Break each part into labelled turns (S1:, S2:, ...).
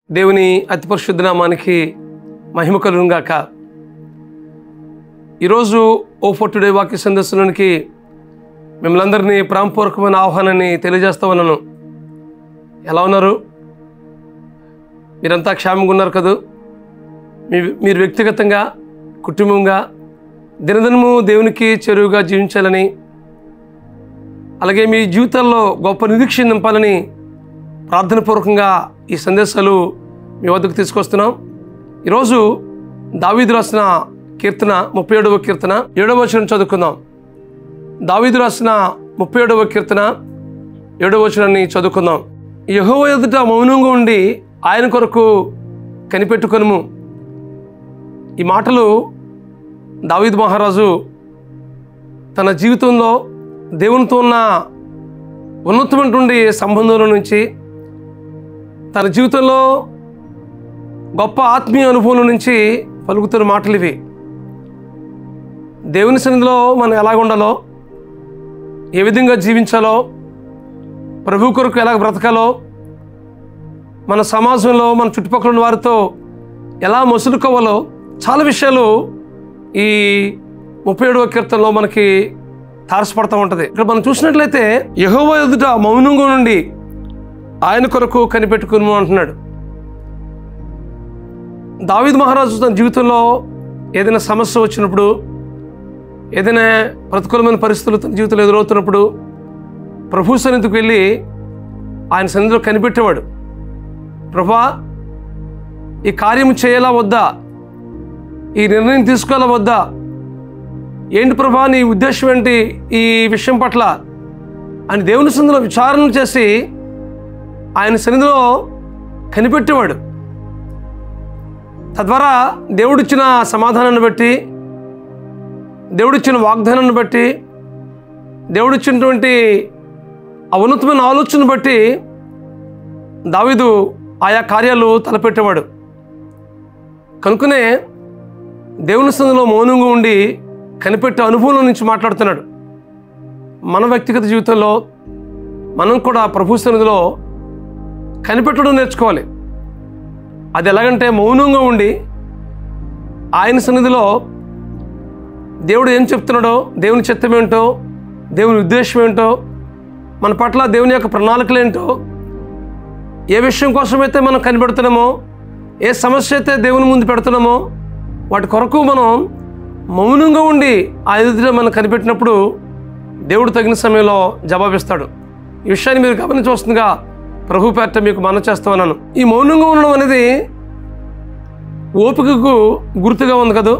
S1: దేవుని అతి పరిశుద్ధ నామానికి మహిమ కలుగును గాక. ఈరోజు ఓ ఫర్ టుడే వాక్య సందేశంలోనికి మిమ్మల్ని అందరినీ ప్రేమపూర్వకమైన ఆహ్వానాన్ని తెలియజేస్తా ఉన్నాను. ఎలా ఉన్నారు? మీరంతా క్షేమంగా ఉన్నారు కదా? మీరు వ్యక్తిగతంగా, కుటుంబంగా దినదినము దేవునికి చెరువుగా జీవించాలని, అలాగే మీ జీవితాల్లో గొప్ప నిరీక్షణ నింపాలని ప్రార్థనపూర్వకంగా ఈ సందేశాలు మీ వద్దకు తీసుకొస్తున్నాం. ఈరోజు దావీదు రాసిన కీర్తన 37వ కీర్తన 7వ వచనం చదువుకుందాం. దావీదు రాసిన 37వ కీర్తన 7వ వచనాన్ని చదువుకుందాం. యెహోవా ఎదుట మౌనంగా ఉండి ఆయన కొరకు కనిపెట్టుకొనుము. ఈ మాటలు దావీదు మహారాజు తన జీవితంలో దేవునితో ఉన్న ఉన్నతమైనటువంటి సంబంధంలో నుంచి, తన జీవితంలో గొప్ప ఆత్మీయ అనుభవం నుంచి పలుకుతున్న మాటలు ఇవి. దేవుని సన్నిధిలో మనం ఎలాగ ఉండాలో, ఏ విధంగా జీవించాలో, ప్రభు కొరకు ఎలాగ బ్రతకాలో, మన సమాజంలో మన చుట్టుపక్కల ఉన్న వారితో ఎలా మసులుకోవాలో చాలా విషయాలు ఈ 37వ కీర్తనలో మనకి తారసపడుతూ ఉంటుంది. ఇక్కడ మనం చూసినట్లయితే యెహోవా ఎదుట మౌనంగా నుండి ఆయన కొరకు కనిపెట్టుకును అంటున్నాడు. దావీదు మహారాజు తన జీవితంలో ఏదైనా సమస్య వచ్చినప్పుడు, ఏదైనా ప్రతికూలమైన పరిస్థితులు తన జీవితంలో ఎదురవుతున్నప్పుడు ప్రభు సన్నిధికి వెళ్ళి ఆయన సన్నిధిలో కనిపెట్టేవాడు. ప్రభా, ఈ కార్యం చేయాలా వద్దా, ఈ నిర్ణయం తీసుకోవాలా వద్దా, ఏంటి ప్రభా నీ ఉద్దేశం ఏంటి ఈ విషయం పట్ల అని దేవుని సన్నిధిలో విచారణ చేసి ఆయన సన్నిధిలో కనిపెట్టేవాడు. తద్వారా దేవుడిచ్చిన సమాధానాన్ని బట్టి, దేవుడిచ్చిన వాగ్దానాన్ని బట్టి, దేవుడిచ్చినటువంటి ఆ ఉన్నతమైన ఆలోచనను బట్టి దావీదు ఆయా కార్యాలు తలపెట్టేవాడు. కనుకనే దేవుని సన్నిధిలో మౌనంగా ఉండి కనిపెట్టే అనుభవం నుంచి మాట్లాడుతున్నాడు. మన వ్యక్తిగత జీవితంలో మనం కూడా ప్రభు సన్నిధిలో కనిపెట్టడం నేర్చుకోవాలి. అది ఎలాగంటే మౌనంగా ఉండి ఆయన సన్నిధిలో దేవుడు ఏం చెప్తున్నాడో, దేవుని చిత్తం ఏంటో, దేవుని ఉద్దేశం ఏంటో, మన పట్ల దేవుని యొక్క ప్రణాళికలు ఏంటో, ఏ విషయం కోసమైతే మనం కనిపెడుతున్నామో, ఏ సమస్య అయితే దేవుని ముందు పెడుతున్నామో వాటి కొరకు మనం మౌనంగా ఉండి ఆ ఎదుట మనం కనిపెట్టినప్పుడు దేవుడు తగిన సమయంలో జవాబిస్తాడు. ఈ విషయాన్ని మీరు గమనించి వస్తుందిగా ప్రభు పేరట మీకు మనం చేస్తామన్నాను. ఈ మౌనంగా ఉండడం అనేది ఓపికకు గుర్తుగా ఉంది కదా.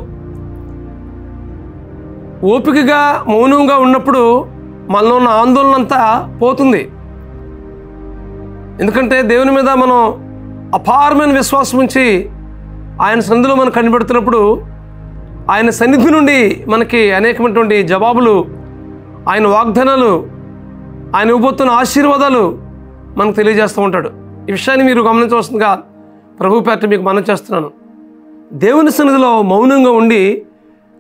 S1: ఓపికగా మౌనంగా ఉన్నప్పుడు మనలో ఉన్న ఆందోళన అంతా పోతుంది. ఎందుకంటే దేవుని మీద మనం అపారమైన విశ్వాసం ఉంచి ఆయన సన్నిధిలో మనం కనిపెడుతున్నప్పుడు ఆయన సన్నిధి నుండి మనకి అనేకమైనటువంటి జవాబులు, ఆయన వాగ్దానాలు, ఆయన ఇవ్వబోతున్న ఆశీర్వాదాలు మనకు తెలియజేస్తూ ఉంటాడు. ఈ విషయాన్ని మీరు గమనించవలసిందిగా ప్రభు పేరట మీకు మనం చేస్తున్నాను. దేవుని సన్నిధిలో మౌనంగా ఉండి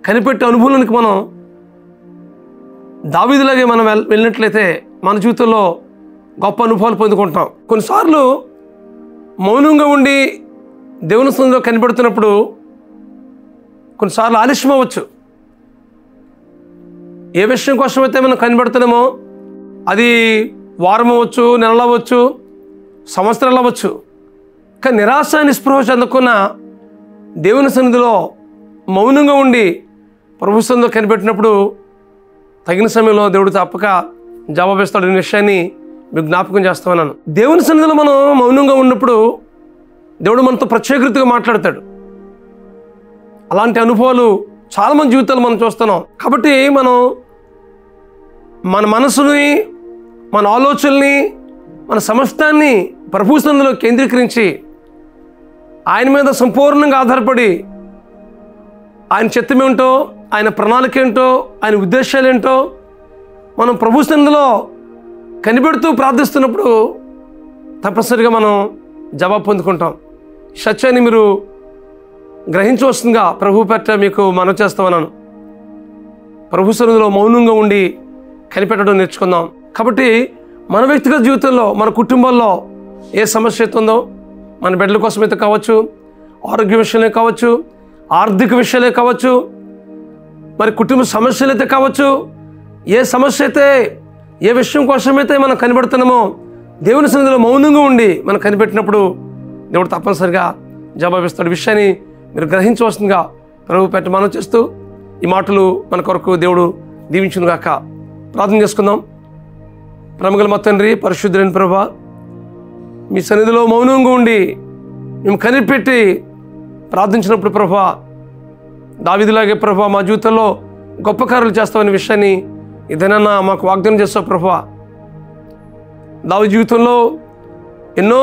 S1: కనిపెట్టే అనుభవానికి మనం దావీదులాగే మనం వెళ్ళినట్లయితే మన జీవితంలో గొప్ప అనుభవాలు పొందుకుంటాం. కొన్నిసార్లు మౌనంగా ఉండి దేవుని సన్నిధిలో కనిపెడుతున్నప్పుడు కొన్నిసార్లు ఆలస్యం అవ్వచ్చు. ఏ విషయం కోసమైతే మనం కనిపెడుతున్నామో అది వారం అవ్వచ్చు, నెలలు అవ్వచ్చు, సంవత్సరాలు అవ్వచ్చు. కానీ నిరాశ నిస్పృహ చెందకున్న దేవుని సన్నిధిలో మౌనంగా ఉండి ప్రభు సన్నిధిలో కనిపెట్టినప్పుడు తగిన సమయంలో దేవుడు తప్పక జవాబిస్తాడు. ఈ విషయాన్ని మీకు జ్ఞాపకం చేస్తామన్నాను. దేవుని సన్నిధిలో మనం మౌనంగా ఉన్నప్పుడు దేవుడు మనతో ప్రత్యేకతగా మాట్లాడతాడు. అలాంటి అనుభవాలు చాలామంది జీవితాలు మనం చూస్తున్నాం. కాబట్టి మనం మన మనసుని, మన ఆలోచనల్ని, మన సమస్తాన్ని ప్రభు సన్నిధిలో కేంద్రీకరించి ఆయన మీద సంపూర్ణంగా ఆధారపడి ఆయన చిత్తం ఏంటో, ఆయన ప్రణాళిక ఏంటో, ఆయన ఉద్దేశాలు ఏంటో మనం ప్రభు సన్నిధిలో కనిపెడుతూ ప్రార్థిస్తున్నప్పుడు తప్పనిసరిగా మనం జవాబు పొందుకుంటాం. ఈ సత్యాన్ని మీరు గ్రహించవలసిందిగా ప్రభు పేరట మీకు మనం చేస్తామన్నాను. ప్రభు సన్నిధిలో మౌనంగా ఉండి కనిపెట్టడం నేర్చుకుందాం. కాబట్టి మన వ్యక్తిగత జీవితంలో, మన కుటుంబాల్లో ఏ సమస్య ఉందో, మన బిడ్డల కోసమైతే కావచ్చు, ఆరోగ్య విషయాలే కావచ్చు, ఆర్థిక విషయాలే కావచ్చు, మరి కుటుంబ సమస్యలైతే కావచ్చు, ఏ సమస్య అయితే, ఏ విషయం కోసమైతే మనం కనిపెడుతున్నామో దేవుని సన్నిధిలో మౌనంగా ఉండి మనం కనిపెట్టినప్పుడు దేవుడు తప్పనిసరిగా జవాబిస్తాడు. విషయాన్ని మీరు గ్రహించవలసిందిగా ప్రభు పెట్ట మనం చేస్తూ ఈ మాటలు మన కొరకు దేవుడు దీవించునుగాక. ప్రార్థన చేసుకుందాం. ప్రేమగల మా తండ్రి, పరిశుద్ధులైన ప్రభువా, మీ సన్నిధిలో మౌనంగా ఉండి మేము కనిపెట్టి ప్రార్థించినప్పుడు ప్రభువా, దావీదులాగే ప్రభువా మా జీవితంలో గొప్ప కార్యాలు చేస్తామనే విషయాన్ని ఇదేనన్నా మాకు వాగ్దానం చేస్తావు ప్రభువా. దావీదు జీవితంలో ఎన్నో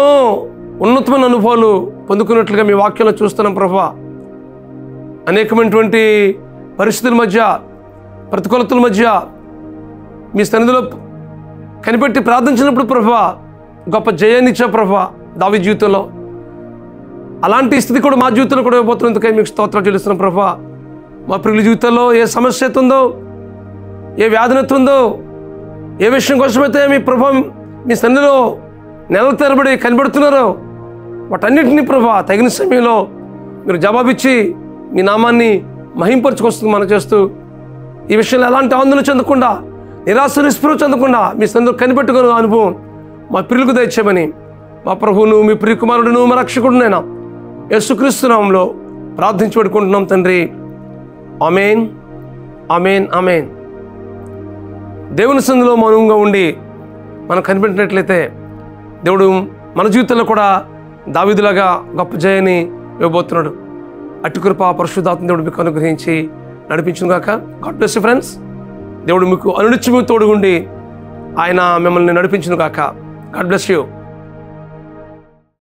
S1: ఉన్నతమైన అనుభవాలు పొందుకున్నట్లుగా మీ వాక్యంలో చూస్తున్నాం ప్రభువా. అనేకమైనటువంటి పరిస్థితుల మధ్య, ప్రతికూలతల మధ్య మీ సన్నిధిలో కనిపెట్టి ప్రార్థించినప్పుడు ప్రభువా గొప్ప జయాన్ని ఇచ్చావు ప్రభువా దావీదు జీవితంలో. అలాంటి స్థితి కూడా మా జీవితంలో కూడా ఇవ్వబోతున్నందుకై మీకు స్తోత్రాలు చెల్లిస్తున్నాం ప్రభువా. మా ప్రియుల జీవితంలో ఏ సమస్య ఉందో, ఏ వ్యాధినత ఉందో, ఏ విషయం కోసమైతే మీ ప్రభువా మీ సన్నిధిలో నెలల తరబడి కనిపెడుతున్నారో వాటన్నిటినీ ప్రభువా తగిన సమయంలో మీరు జవాబిచ్చి మీ నామాన్ని మహింపరచుకొస్తుంది మనం చేస్తూ, ఈ విషయంలో ఎలాంటి ఆందోళన చెందకుండా, నిరాశ నిస్పృహ చెందకుండా మీ సన్నిధిలో కనిపెట్టుకునే అనుభవం మా ప్రియులకు దయచేయమని మా ప్రభువును, మీ ప్రియ కుమారుడును, మా రక్షకుడునైనా యేసుక్రీస్తు నామములో ప్రార్థించి పెట్టుకుంటున్నాం తండ్రి. ఆమేన్, ఆమేన్, ఆమేన్. దేవుని సన్నిధిలో మౌనంగా ఉండి మనం కనిపెట్టినట్లయితే దేవుడు మన జీవితంలో కూడా దావీదులాగా గొప్ప జయాన్ని ఇవ్వబోతున్నాడు. అట్టి కృప పరిశుద్ధాత్మ దేవుడు మీకు అనుగ్రహించి నడిపించుగాక. God bless you friends. దేవుడు మీకు అనునిత్యము తోడుగుండి ఆయన మిమ్మల్ని నడిపించుగాక. God bless you.